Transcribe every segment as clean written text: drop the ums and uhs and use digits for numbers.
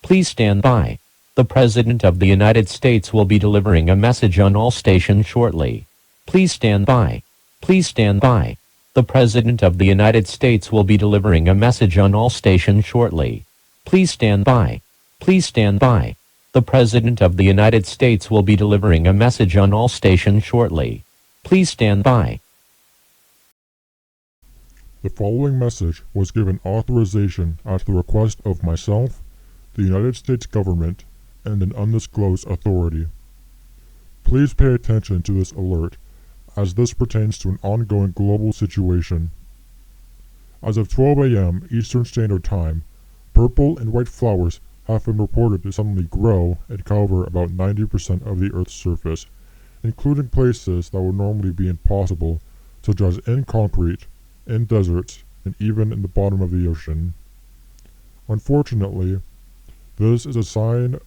Please stand by. The President of the United States will be delivering a message on all stations shortly. Please stand by. Please stand by. The President of the United States will be delivering a message on all stations shortly. Please stand by. Please stand by. The President of the United States will be delivering a message on all stations shortly. Please stand by. The following message was given authorization at the request of myself, the United States government, and an undisclosed authority. Please pay attention to this alert, as this pertains to an ongoing global situation. As of 12 a.m. Eastern Standard Time, purple and white flowers have been reported to suddenly grow and cover about 90% of the Earth's surface, including places that would normally be impossible, such as in concrete, in deserts, and even in the bottom of the ocean. Unfortunately, this is a sign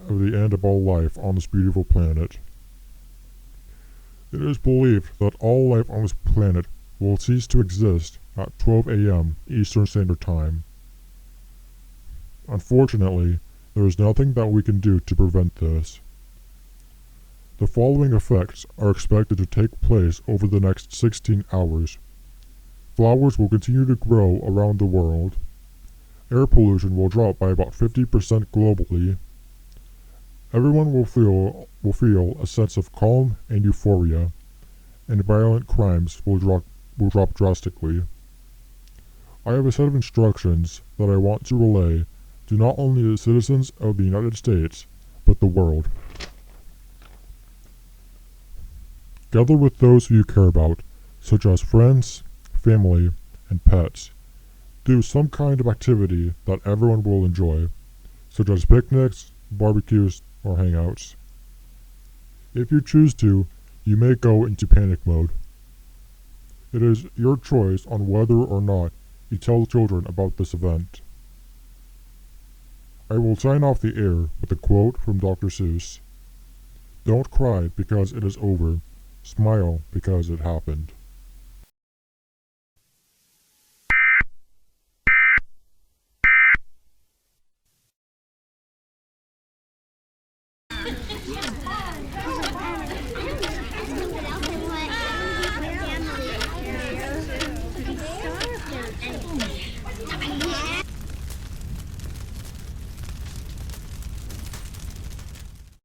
of the end of all life on this beautiful planet. It is believed that all life on this planet will cease to exist at 12 a.m. Eastern Standard Time. Unfortunately, there is nothing that we can do to prevent this. The following effects are expected to take place over the next 16 hours. Flowers will continue to grow around the world. Air pollution will drop by about 50% globally. Everyone will feel a sense of calm and euphoria, and violent crimes will drop drastically. I have a set of instructions that I want to relay to not only the citizens of the United States, but the world. Gather with those who you care about, such as friends, family, and pets. Do some kind of activity that everyone will enjoy, such as picnics, barbecues, or hangouts. If you choose to, you may go into panic mode. It is your choice on whether or not you tell children about this event. I will sign off the air with a quote from Dr. Seuss. Don't cry because it is over. Smile because it happened.